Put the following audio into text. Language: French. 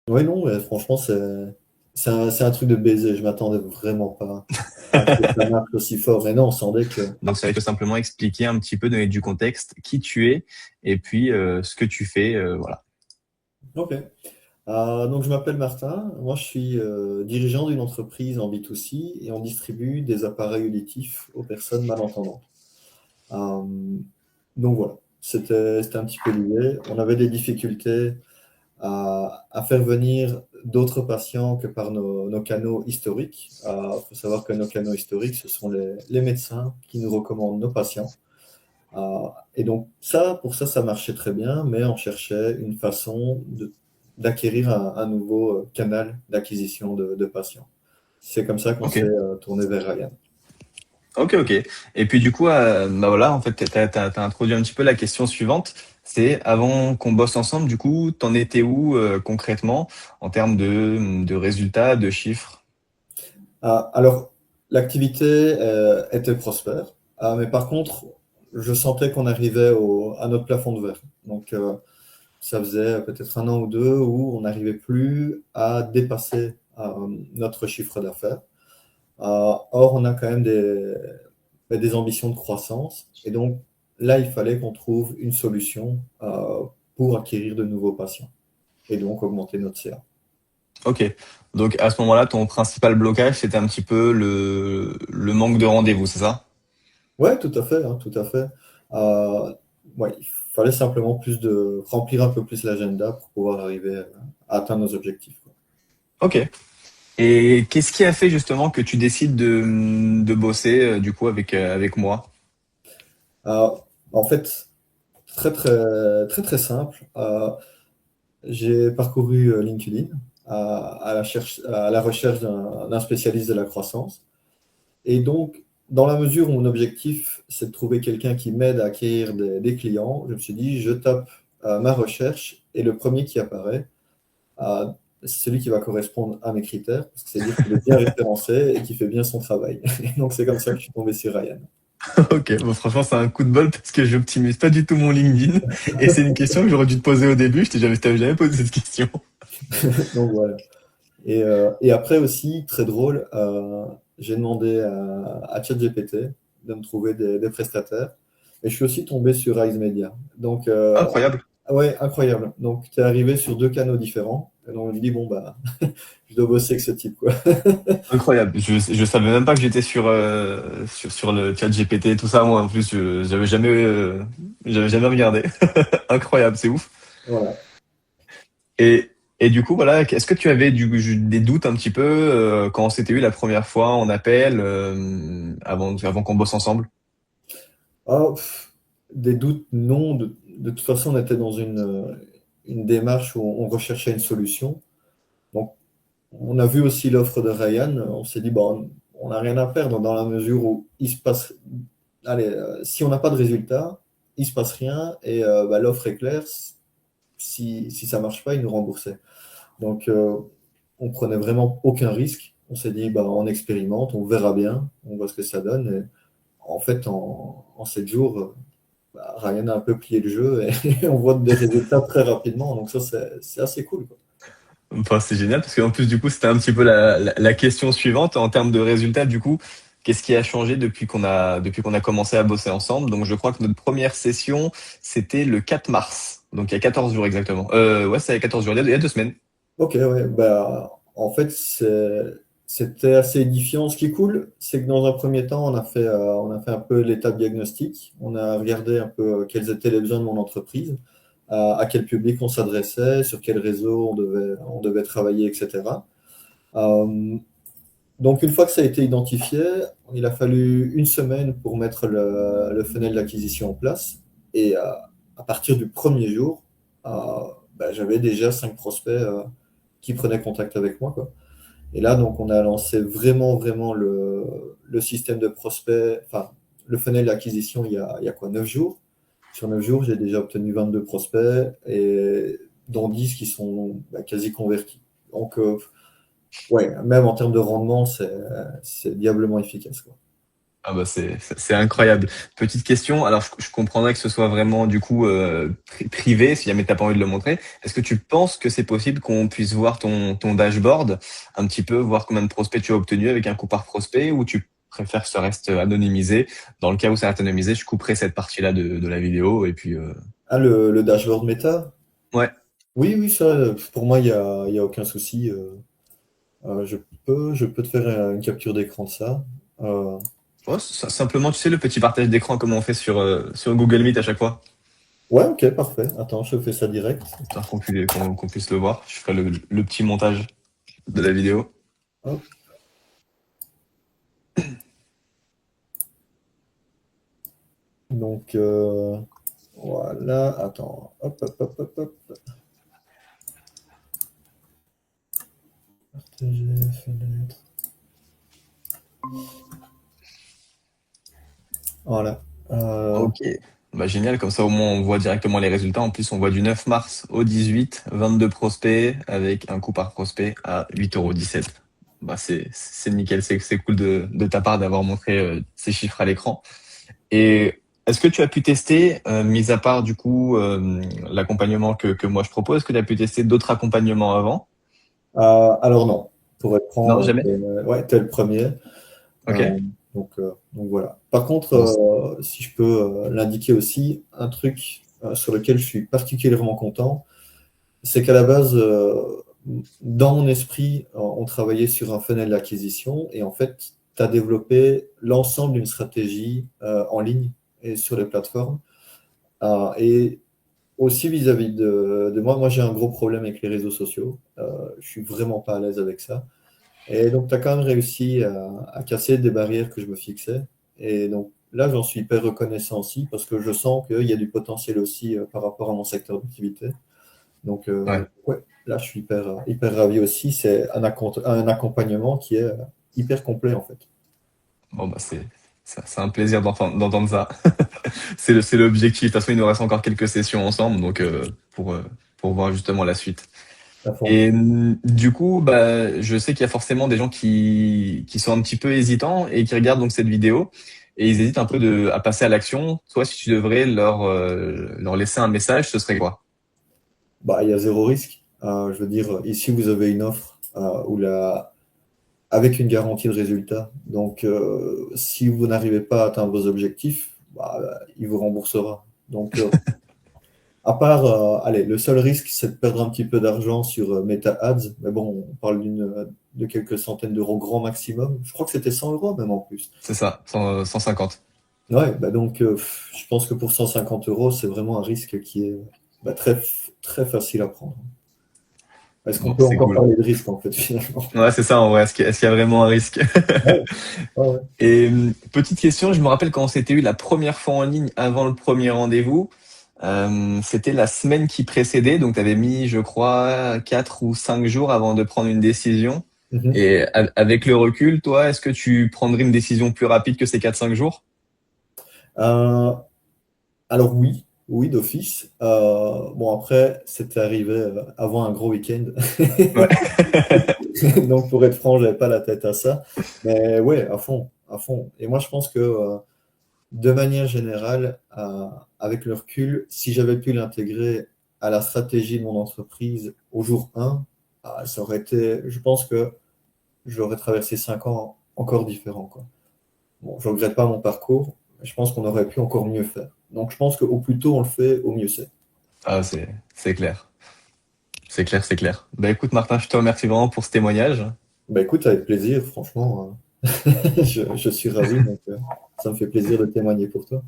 Oui, non, mais franchement, c'est un truc de baiser. Je m'attendais vraiment pas à ce que ça marche aussi fort. Et non, on sentait que. Donc, ça va être simplement expliquer un petit peu, donner du contexte, qui tu es et puis ce que tu fais. Voilà. Ok. Donc, je m'appelle Martin. Moi, je suis dirigeant d'une entreprise en B2C et on distribue des appareils auditifs aux personnes malentendantes. Euh, donc, voilà. C'était un petit peu l'idée. On avait des difficultés à faire venir d'autres patients que par nos canaux historiques. Il faut savoir que nos canaux historiques, ce sont les médecins qui nous recommandent nos patients. Et donc, pour ça, ça marchait très bien, mais on cherchait une façon d'acquérir un nouveau canal d'acquisition de patients. C'est comme ça qu'on Ok. s'est tourné vers Ryan. Ok, ok. Et puis du coup, bah voilà, en fait, t'as introduit un petit peu la question suivante. C'est avant qu'on bosse ensemble, du coup, t'en étais où concrètement en termes de résultats, de chiffres? Alors, l'activité était prospère, mais par contre, je sentais qu'on arrivait à notre plafond de verre. Donc, ça faisait peut-être un an ou deux où on n'arrivait plus à dépasser notre chiffre d'affaires. Or, on a quand même des ambitions de croissance. Et donc, là, il fallait qu'on trouve une solution pour acquérir de nouveaux patients et donc augmenter notre CA. Ok. Donc à ce moment-là, ton principal blocage, c'était un petit peu le manque de rendez-vous, c'est ça? Ouais, tout à fait, hein, tout à fait. Euh, ouais, il fallait simplement remplir un peu plus l'agenda pour pouvoir arriver à atteindre nos objectifs, quoi. Ok. Et qu'est-ce qui a fait justement que tu décides de bosser du coup avec moi? Euh, En fait, très, très, très, très simple. J'ai parcouru LinkedIn à la recherche d'un spécialiste de la croissance. Et donc, dans la mesure où mon objectif, c'est de trouver quelqu'un qui m'aide à acquérir des clients, je me suis dit, je tape ma recherche et le premier qui apparaît, euh, c'est celui qui va correspondre à mes critères, parce que c'est dire qu'il est bien référencé et qu'il fait bien son travail. Et donc, c'est comme ça que je suis tombé sur Ryan. Ok, bon franchement c'est un coup de bol parce que j'optimise pas du tout mon LinkedIn et c'est une question que j'aurais dû te poser au début, je t'avais jamais posé cette question. Donc, voilà. Et après aussi, très drôle, j'ai demandé à ChatGPT de me trouver des prestataires. Et je suis aussi tombé sur Rise Media. Donc, Incroyable. ouais, incroyable. Donc, tu es arrivé sur deux canaux différents. Et donc, je me dis, bon, bah, je dois bosser avec ce type, quoi. Incroyable. Je savais même pas que j'étais sur le chat GPT, tout ça. Moi, en plus, j'avais jamais regardé. Incroyable, c'est ouf. Voilà. Et, et du coup, voilà, est-ce que tu avais des doutes un petit peu quand on s'était eu la première fois en appel, avant qu'on bosse ensemble? Ah, des doutes, non. De toute façon, on était dans une démarche où on recherchait une solution. Donc, on a vu aussi l'offre de Ryan. On s'est dit, bon, on n'a rien à perdre dans la mesure où il se passe. Allez, si on n'a pas de résultat, il se passe rien et bah, l'offre est claire. Si ça marche pas, il nous remboursait. Donc, on prenait vraiment aucun risque. On s'est dit, bah, on expérimente, on verra bien, on voit ce que ça donne. Et en fait, en 7 jours, bah, Ryan a un peu plié le jeu et on voit des résultats très rapidement. Donc ça, c'est assez cool, quoi. Enfin, c'est génial parce qu'en plus, du coup, c'était un petit peu la question suivante en termes de résultats. Du coup, qu'est-ce qui a changé depuis qu'on a commencé à bosser ensemble? Donc, je crois que notre première session, c'était le 4 mars. Donc, il y a 14 jours exactement. Ouais, c'est il y a 14 jours, il y a 2 semaines. Ok, ouais, bah, en fait, c'était assez édifiant. Ce qui est cool, c'est que dans un premier temps, on a fait un peu l'étape diagnostic. On a regardé un peu quels étaient les besoins de mon entreprise, à quel public on s'adressait, sur quel réseau on devait travailler, etc. Euh, donc, une fois que ça a été identifié, il a fallu une semaine pour mettre le funnel d'acquisition en place. Et à partir du premier jour, euh, bah, j'avais déjà 5 prospects qui prenaient contact avec moi, quoi. Et là, donc, on a lancé vraiment, vraiment le système de prospects, enfin, le funnel d'acquisition il y a quoi, 9 jours. Sur 9 jours, j'ai déjà obtenu 22 prospects et dont 10 qui sont bah, quasi convertis. Donc, ouais, même en termes de rendement, c'est diablement efficace, quoi. Ah bah c'est incroyable. Petite question, alors je comprendrais que ce soit vraiment du coup privé si jamais t'as pas envie de le montrer. Est-ce que tu penses que c'est possible qu'on puisse voir ton dashboard, un petit peu voir combien de prospects tu as obtenu avec un coup par prospect, ou tu préfères que ça reste anonymisé? Dans le cas où ça reste anonymisé, je couperai cette partie-là de la vidéo et puis Ah, le dashboard méta? ouais. Oui, oui, ça, pour moi, il y a aucun souci. Je je peux te faire une capture d'écran de ça. Euh, Ouais, simplement, tu sais, le petit partage d'écran comme on fait sur Google Meet à chaque fois, ouais, ok, parfait. Attends, je fais ça direct. histoire qu'on puisse le voir. Je ferai le petit montage de la vidéo. Hop. Donc, voilà. Attends. Hop, hop, hop, hop, hop. Partager, fenêtre. Voilà. Ok. Bah, génial, comme ça au moins on voit directement les résultats. En plus, on voit du 9 mars au 18, 22 prospects avec un coût par prospect à 8,17 €. Bah, c'est nickel, c'est cool de ta part d'avoir montré ces chiffres à l'écran. Et est-ce que tu as pu tester, mis à part du coup l'accompagnement que moi je propose, est-ce que tu as pu tester d'autres accompagnements avant? Alors non, pour être Non, franc, jamais? ouais, t'es le premier. Ok. Donc voilà. Par contre, Bon, si je peux l'indiquer aussi, un truc sur lequel je suis particulièrement content, c'est qu'à la base, dans mon esprit, on travaillait sur un funnel d'acquisition et en fait, tu as développé l'ensemble d'une stratégie en ligne et sur les plateformes. Et aussi vis-à-vis de moi, moi j'ai un gros problème avec les réseaux sociaux. Je suis vraiment pas à l'aise avec ça. Et donc, tu as quand même réussi à casser des barrières que je me fixais. Et donc, là, j'en suis hyper reconnaissant aussi parce que je sens qu'il y a du potentiel aussi par rapport à mon secteur d'activité. Donc, ouais. ouais, là, je suis hyper ravi aussi. C'est un accompagnement qui est hyper complet, en fait. Bon, bah, c'est un plaisir d'entendre ça. C'est l'objectif. De toute façon, il nous reste encore quelques sessions ensemble, donc pour voir justement la suite. À fond. Et du coup, bah, je sais qu'il y a forcément des gens qui sont un petit peu hésitants et qui regardent donc cette vidéo et ils hésitent un peu à passer à l'action. Toi, si tu devrais leur laisser un message, ce serait quoi? Bah, il y a zéro risque. Je veux dire, ici, vous avez une offre avec une garantie de résultat. Donc, si vous n'arrivez pas à atteindre vos objectifs, bah, il vous remboursera. Donc, à part, allez, le seul risque, c'est de perdre un petit peu d'argent sur Meta Ads. Mais bon, on parle de quelques centaines d'euros grand maximum. Je crois que c'était 100 euros même en plus. C'est ça, 150. Ouais, bah donc, je pense que pour 150 euros, c'est vraiment un risque qui est bah, très facile à prendre. Est-ce qu'on Bon, peut c'est encore cool. parler de risque en fait, finalement? Ouais, c'est ça en vrai. Est-ce qu'il y a vraiment un risque? Ouais, ouais, ouais. Et petite question, je me rappelle quand on s'était eu la première fois en ligne avant le premier rendez-vous, c'était la semaine qui précédait, donc tu avais mis, je crois, 4 ou 5 jours avant de prendre une décision. Mhm. Et avec le recul, toi, est-ce que tu prendrais une décision plus rapide que ces 4 5 jours? Euh, Alors oui, oui, d'office. Bon, après, c'était arrivé avant un gros week-end. Ouais. Donc, pour être franc, j'avais pas la tête à ça. Mais ouais, à fond, à fond. Et moi, je pense que de manière générale, avec le recul, si j'avais pu l'intégrer à la stratégie de mon entreprise au jour 1, ça aurait été, je pense que j'aurais traversé 5 ans encore différents, quoi. Bon, je regrette pas mon parcours, mais je pense qu'on aurait pu encore mieux faire. Donc, je pense qu'au plus tôt on le fait, au mieux c'est. Ah, c'est clair. C'est clair, c'est clair. Bah écoute, Martin, je te remercie vraiment pour ce témoignage. Bah écoute, avec plaisir, franchement, je suis ravi, donc ça me fait plaisir de témoigner pour toi.